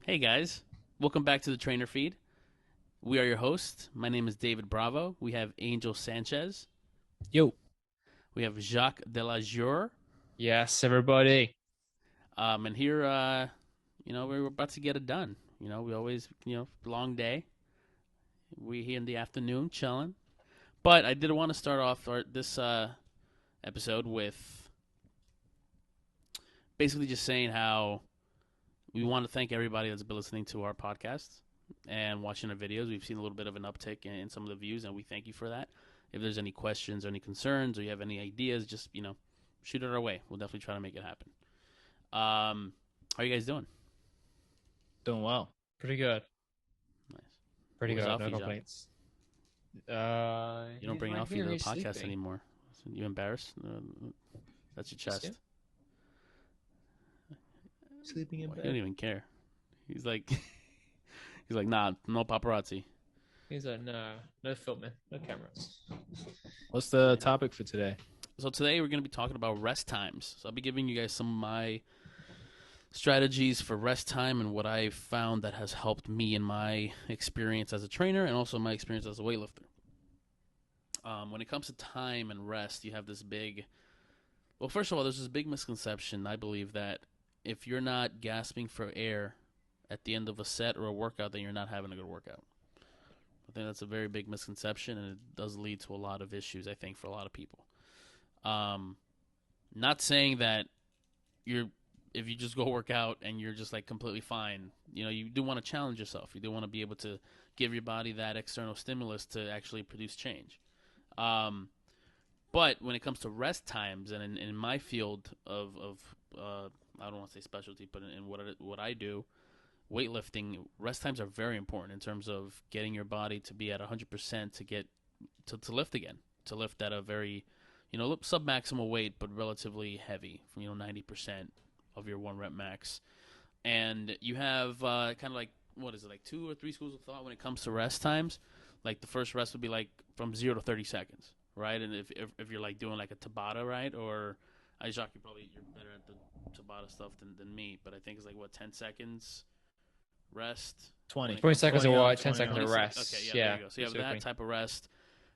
Hey guys, welcome back to the Trainer Feed. We are your hosts. My name is David Bravo. We have Angel Sanchez. Yo. We have Jacques Delajure. Yes, everybody. And here, we're about to get it done. We always, long day. We here in the afternoon chilling. But I did want to start off this episode with basically just saying how we want to thank everybody that's been listening to our podcast and watching our videos. We've seen a little bit of an uptick in some of the views, and we thank you for that. If there's any questions or any concerns or you have any ideas, just shoot it our way. We'll definitely try to make it happen. How are you guys doing? Doing well. Pretty good. Nice. Pretty Where's good. No Alfie, Jacques? complaints. You don't He's bring right Alfie to here. the He's podcast sleeping. anymore. You embarrassed? That's your Just him? chest. Sleeping in Well, he don't bed. even care. He's like, he's like, nah, no paparazzi. He's like, no filming, no cameras. What's the Yeah. topic for today? So today we're going to be talking about rest times. So I'll be giving you guys some of my strategies for rest time and what I found that has helped me in my experience as a trainer and also my experience as a weightlifter. When it comes to time and rest, you have this big. Well, first of all, there's this big misconception. I believe that if you're not gasping for air at the end of a set or a workout, then you're not having a good workout. I think that's a very big misconception, and it does lead to a lot of issues, I think, for a lot of people. Um, Not saying that you're if you just go work out and you're just like completely fine. You do want to challenge yourself. You do want to be able to give your body that external stimulus to actually produce change. Um, but when it comes to rest times, and in my field of I don't want to say specialty, but in what I do, weightlifting, rest times are very important in terms of getting your body to be at 100% to get to lift again, to lift at a very sub maximal weight, but relatively heavy, from 90% of your one rep max. And you have kind of like, what is it, like two or three schools of thought when it comes to rest times. Like the first rest would be like from 0 to 30 seconds, right? And if you're like doing like a Tabata, right, or Jacques, you're better at the Tabata stuff than me, but I think it's like what 10 seconds rest when 20. it 20 comes to seconds like of 20 on, what? 10 20 seconds of 20 on. seconds. Okay, rest. yeah, there Yeah. you go. So you have that Basically. type of rest.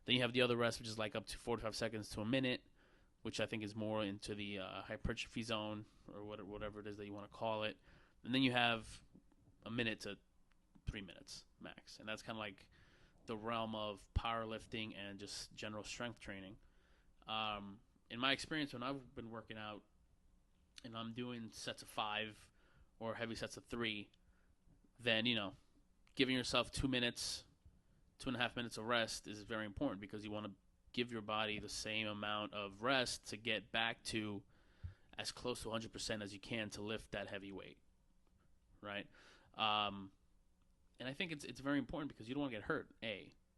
Then you have the other rest, which is like up to 45 seconds to a minute, which I think is more into the hypertrophy zone or whatever it is that you want to call it. And then you have a minute to 3 minutes max, and that's kind of like the realm of powerlifting and just general strength training. In my experience, when I've been working out and I'm doing sets of five or heavy sets of three, then giving yourself 2 minutes, 2.5 minutes of rest is very important because you want to give your body the same amount of rest to get back to as close to 100% as you can to lift that heavy weight, right? Um, and I think it's very important because you don't want to get hurt.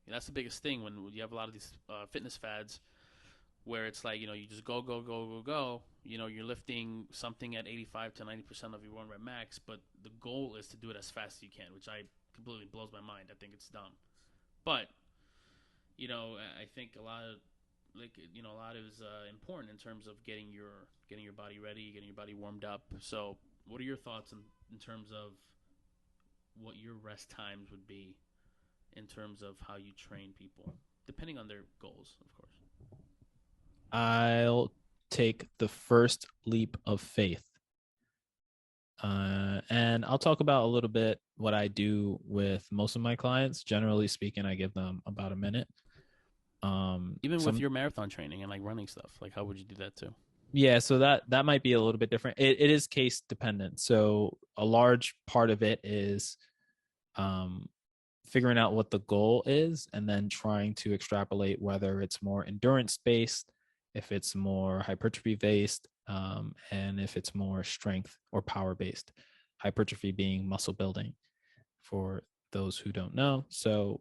That's the biggest thing when you have a lot of these fitness fads where it's like you just go go go go go. You're lifting something at 85 to 90% of your one rep max, but the goal is to do it as fast as you can, which I completely blows my mind. I think it's dumb, but I think a lot of a lot is important in terms of getting your body ready, getting your body warmed up. So, what are your thoughts in terms of what your rest times would be in terms of how you train people, depending on their goals, of course. I'll take the first leap of faith. And I'll talk about a little bit what I do with most of my clients. Generally speaking, I give them about a minute. Even with Some your marathon training and like running stuff, like how would you do that too? Yeah, so that might be a little bit different. It is case dependent. So a large part of it is um, figuring out what the goal is and then trying to extrapolate whether it's more endurance based, if it's more hypertrophy based, and if it's more strength or power based. Hypertrophy being muscle building for those who don't know. So,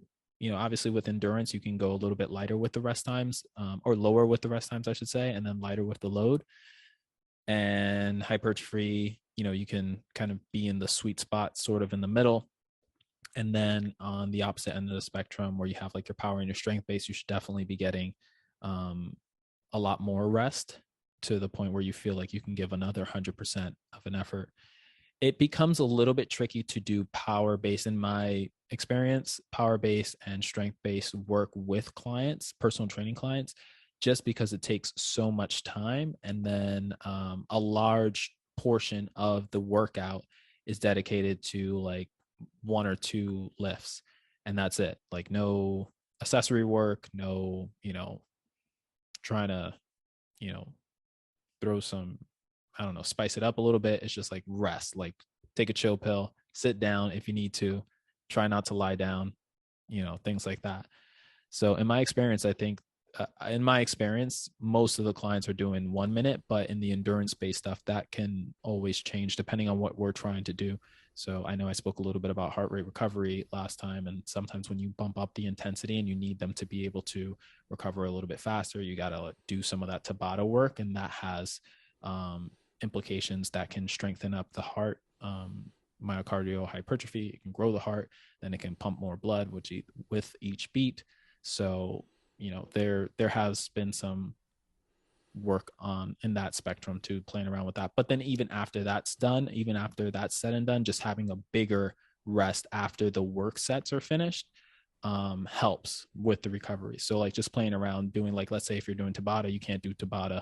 obviously with endurance, you can go a little bit lighter with the rest times, or lower with the rest times, I should say, and then lighter with the load. And hypertrophy, you can kind of be in the sweet spot, sort of in the middle. And then on the opposite end of the spectrum, where you have like your power and your strength base, you should definitely be getting a lot more rest to the point where you feel like you can give another 100% of an effort. it becomes a little bit tricky to do power based, in my experience, power based and strength based work with clients, personal training clients, just because it takes so much time. And then a large portion of the workout is dedicated to like one or two lifts. And that's it. Like no accessory work, no, trying to, you know, throw some, I don't know, spice it up a little bit. It's just like rest, like take a chill pill, sit down if you need to, try not to lie down, things like that. So in my experience, most of the clients are doing 1 minute, but in the endurance based stuff, that can always change depending on what we're trying to do. So I know I spoke a little bit about heart rate recovery last time, and sometimes when you bump up the intensity and you need them to be able to recover a little bit faster, you got to do some of that Tabata work, and that has implications that can strengthen up the heart, myocardial hypertrophy. It can grow the heart, then it can pump more blood with each beat. So there has been some work on in that spectrum to playing around with that. But then even after that's said and done, just having a bigger rest after the work sets are finished helps with the recovery. So like just playing around doing, like, let's say if you're doing Tabata, you can't do Tabata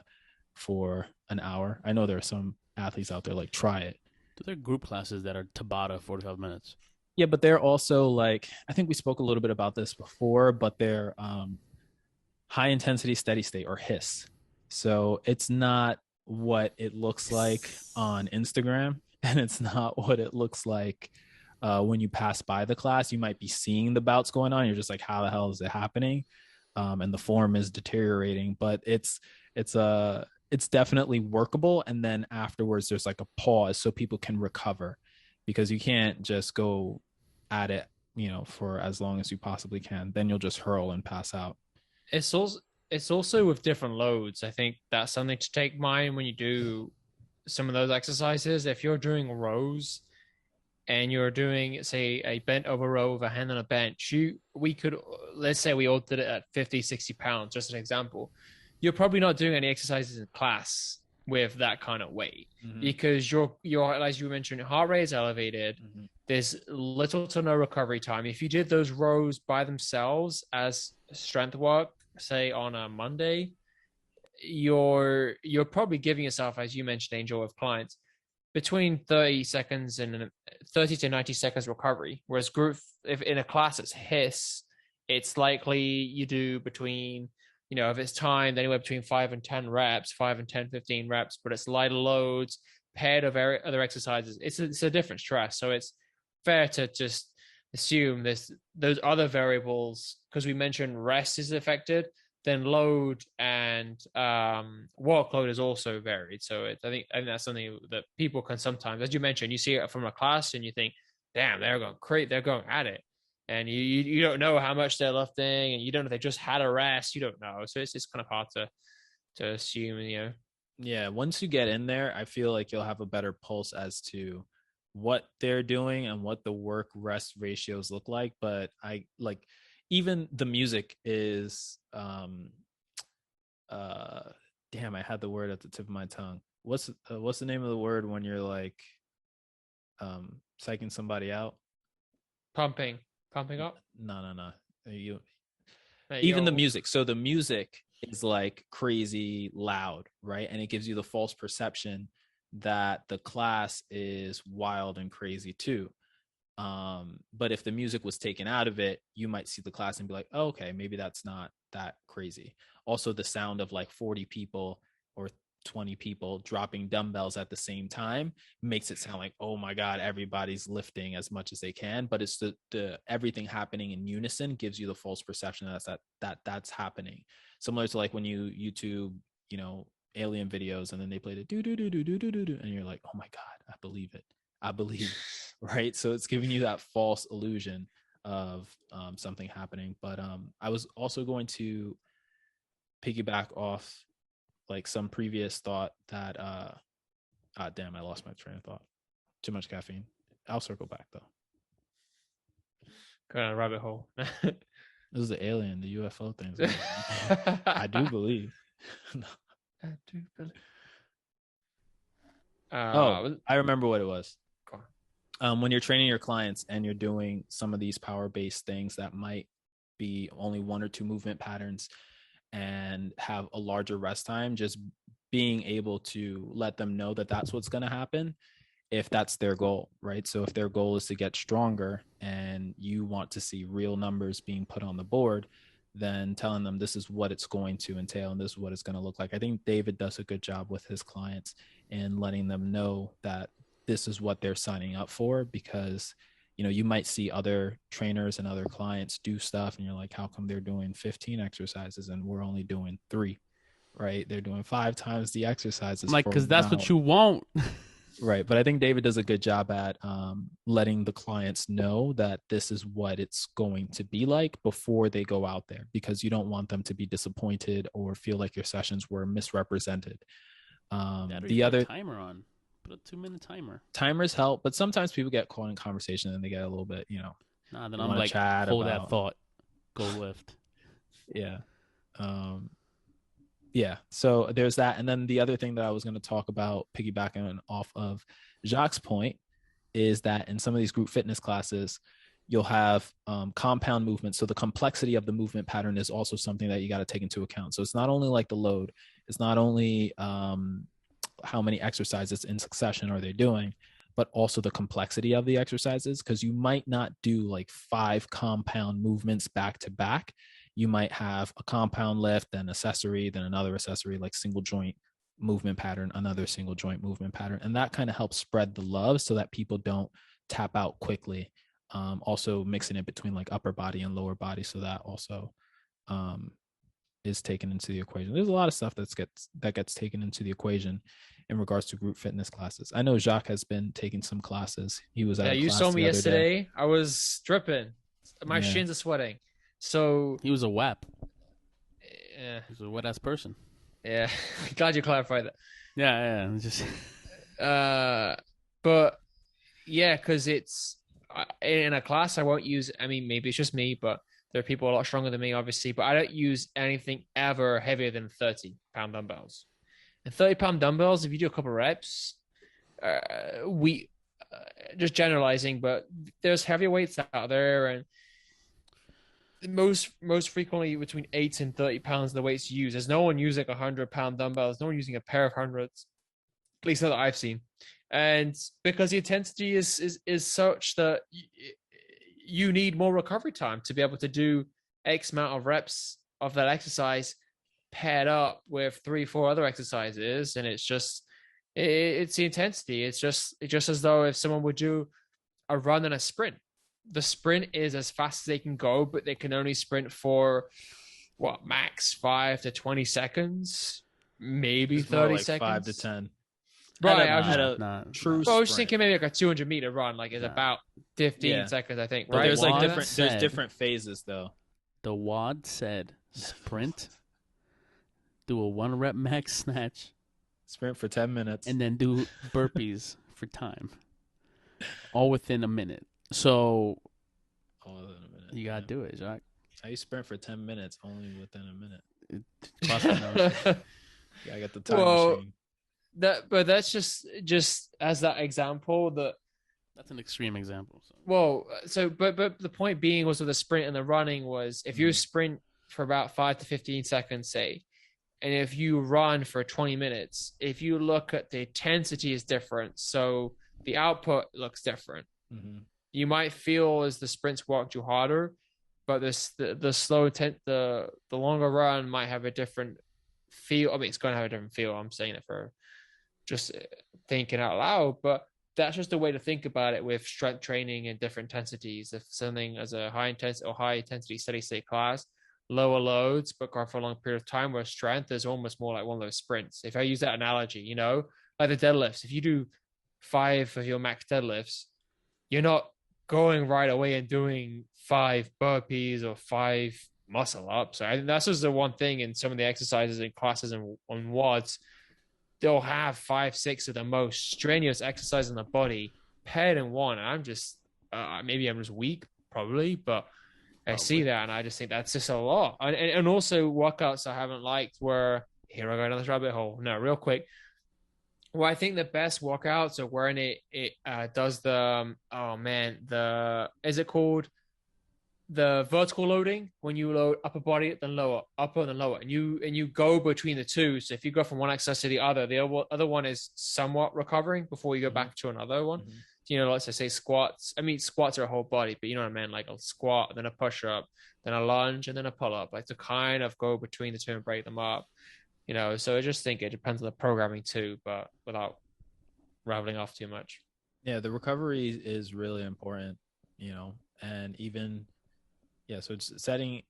for an hour. I know there are some athletes out there, like, try it. There are group classes that are Tabata 45 minutes. Yeah, but they're also like, I think we spoke a little bit about this before, but they're high intensity steady state, or HISS. So it's not what it looks like on Instagram, and it's not what it looks like when you pass by the class. You might be seeing the bouts going on. You're just like, how the hell is it happening? And the form is deteriorating, but it's definitely workable. And then afterwards, there's like a pause so people can recover, because you can't just go at it, for as long as you possibly can. Then you'll just hurl and pass out. It's also with different loads. I think that's something to take in mind when you do some of those exercises. If you're doing rows and you're doing, say, a bent over row with a hand on a bench, we could, let's say we all did it at 50, 60 pounds, just an example. You're probably not doing any exercises in class with that kind of weight, because your as you mentioned, heart rate is elevated. There's little to no recovery time. If you did those rows by themselves as strength work, say on a Monday, you're probably giving yourself, as you mentioned, Angel, with clients, between 30 seconds and 30 to 90 seconds recovery. Whereas group, if in a class it's HISS, it's likely you do between, if it's timed, anywhere between 5 and 10 reps, 5 and 10, 15 reps, but it's lighter loads paired of other exercises. It's a different stress. So it's fair to just assume those other variables, because we mentioned rest is affected, then load and workload is also varied. So I think that's something that people can sometimes, as you mentioned, you see it from a class and you think, damn, they're going at it, and you don't know how much they're lifting, and you don't know if they just had a rest. You don't know, so it's just kind of hard to assume. Yeah, once you get in there, I feel like you'll have a better pulse as to what they're doing and what the work rest ratios look like. But I like, even the music is damn, I had the word at the tip of my tongue. What's the name of the word when you're like psyching somebody out? Pumping up. No. You There you even the go. music. So the music is like crazy loud, right? And it gives you the false perception that the class is wild and crazy too. But if the music was taken out of it, you might see the class and be like, oh, okay, maybe that's not that crazy. Also, the sound of like 40 people or 20 people dropping dumbbells at the same time makes it sound like, oh my God, everybody's lifting as much as they can. But it's the everything happening in unison gives you the false perception that's happening. Similar to like when you YouTube, alien videos, and then they play the do do do do do do do, and you're like, oh my God, I believe it. Right? So it's giving you that false illusion of something happening. But I was also going to piggyback off like some previous thought that damn, I lost my train of thought. Too much caffeine. I'll circle back though. Kind of rabbit hole. This is the alien, the UFO things. I do believe. I do believe. I remember what it was. when you're training your clients and you're doing some of these power-based things that might be only 1 or 2 movement patterns and have a larger rest time, just being able to let them know that that's what's going to happen if that's their goal, right? So if their goal is to get stronger and you want to see real numbers being put on the board, then telling them this is what it's going to entail and this is what it's going to look like. I think David does a good job with his clients in letting them know that this is what they're signing up for, because you might see other trainers and other clients do stuff and you're like, how come they're doing 15 exercises and we're only doing 3, right? They're doing 5 times the exercises. I'm like, because that's what you want. Right. But I think David does a good job at letting the clients know that this is what it's going to be like before they go out there, because you don't want them to be disappointed or feel like your sessions were misrepresented. The other timer on, put a 2-minute timer. Timers help, but sometimes people get caught in conversation and they get a little bit, Nah, then I'm like, hold that thought, go lift. Yeah. Yeah, so there's that. And then the other thing that I was going to talk about, piggybacking off of Jacques' point, is that in some of these group fitness classes, you'll have compound movements. So the complexity of the movement pattern is also something that you got to take into account. So it's not only like the load, it's not only how many exercises in succession are they doing, but also the complexity of the exercises, because you might not do like 5 compound movements back to back. You might have a compound lift, then accessory, then another accessory, like single joint movement pattern, another single joint movement pattern. And that kind of helps spread the love so that people don't tap out quickly. Also mixing it between like upper body and lower body. So that also is taken into the equation. There's a lot of stuff that gets taken into the equation in regards to group fitness classes. I know Jacques has been taking some classes. He was at you saw me yesterday. I was dripping. My shins are sweating. So he was a WAP. Yeah, he was a wet ass person. Yeah, glad you clarified that. Yeah, just. But yeah, because it's in a class I won't use. I mean, maybe it's just me, but there are people a lot stronger than me, obviously. But I don't use anything ever heavier than 30-pound dumbbells. And 30-pound dumbbells, if you do a couple reps, just generalizing, but there's heavy weights out there, and most frequently between 8 and 30 pounds the weights used. There's no one using 100-pound dumbbells. No one using a pair of hundreds, at least that I've seen. And because the intensity is such that you need more recovery time to be able to do X amount of reps of that exercise paired up with 3-4 other exercises. And it's just it's the intensity. It's just as though if someone would do a run and a sprint. The sprint is as fast as they can go, but they can only sprint for max 5 to 20 seconds, maybe it's 30 seconds. 5 to 10. Right. True. I was thinking maybe like a 200-meter run, like is about 15 seconds, I think. But right? There's different phases though. The WOD said sprint, do a 1-rep max snatch, sprint for 10 minutes, and then do burpees for time, all within a minute. So you gotta do it, Jacques. How you sprint for 10 minutes only within a minute? Yeah, I got the time machine. But that's just as that example. That's an extreme example. But the point being was with the sprint and the running was if you sprint for about 5 to 15 seconds, say, and if you run for 20 minutes, if you look at the intensity is different, so the output looks different. Mm-hmm. You might feel as the sprints walked you harder, but the longer run might have a different feel. I mean, it's going to have a different feel. I'm saying it for just thinking out loud, but that's just a way to think about it with strength training and different intensities. If something as a high intensity steady state class, lower loads, but go for a long period of time, where strength is almost more like one of those sprints. If I use that analogy, like the deadlifts, if you do 5 of your max deadlifts, you're not going right away and doing 5 burpees or 5 muscle ups. I think that's just the one thing in some of the exercises in classes and on WODs, they'll have 5, 6 of the most strenuous exercises in the body paired in one. And I'm just, maybe I'm just weak, probably, but I see that and I just think that's just a lot. And also workouts I haven't liked were, here I go down this rabbit hole. No, real quick. Well, I think the best workouts are when it does the oh man, the is it called the vertical loading, when you load upper body then lower, upper then lower, and you go between the two. So if you go from one exercise to the other one is somewhat recovering before you go back to another one. Mhm. You know, let's just say squats. I mean, squats are a whole body, but you know what I mean, like a squat, then a push up, then a lunge, and then a pull up, like to kind of go between the two and break them up. You know, so I just think it depends on the programming too, but without rattling off too much. Yeah, the recovery is really important, and even yeah, so it's setting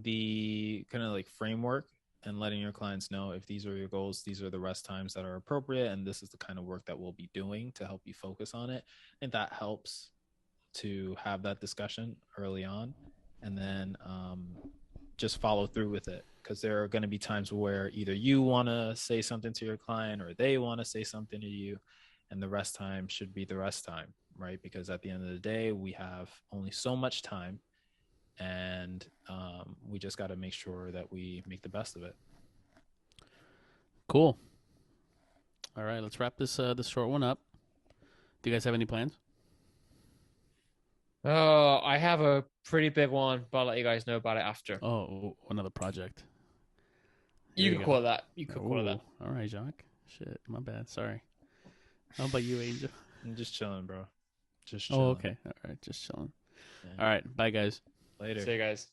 the kind of like framework and letting your clients know if these are your goals, these are the rest times that are appropriate, and this is the kind of work that we'll be doing to help you focus on it. I think that helps to have that discussion early on, and then just follow through with it, because there are going to be times where either you want to say something to your client or they want to say something to you, and the rest time should be the rest time, right? Because at the end of the day, we have only so much time, and we just got to make sure that we make the best of it. Cool. All right, let's wrap this short one up. Do you guys have any plans? Oh, I have a pretty big one, but I'll let you guys know about it after. Oh, another project. You Here could you call go. it that. You could call it that. Ooh, all right, Jacques. Shit, my bad. Sorry. How about you, Angel? I'm just chilling, bro. Just chilling. Oh, okay. All right, just chilling. Yeah. All right, bye, guys. Later. See you guys.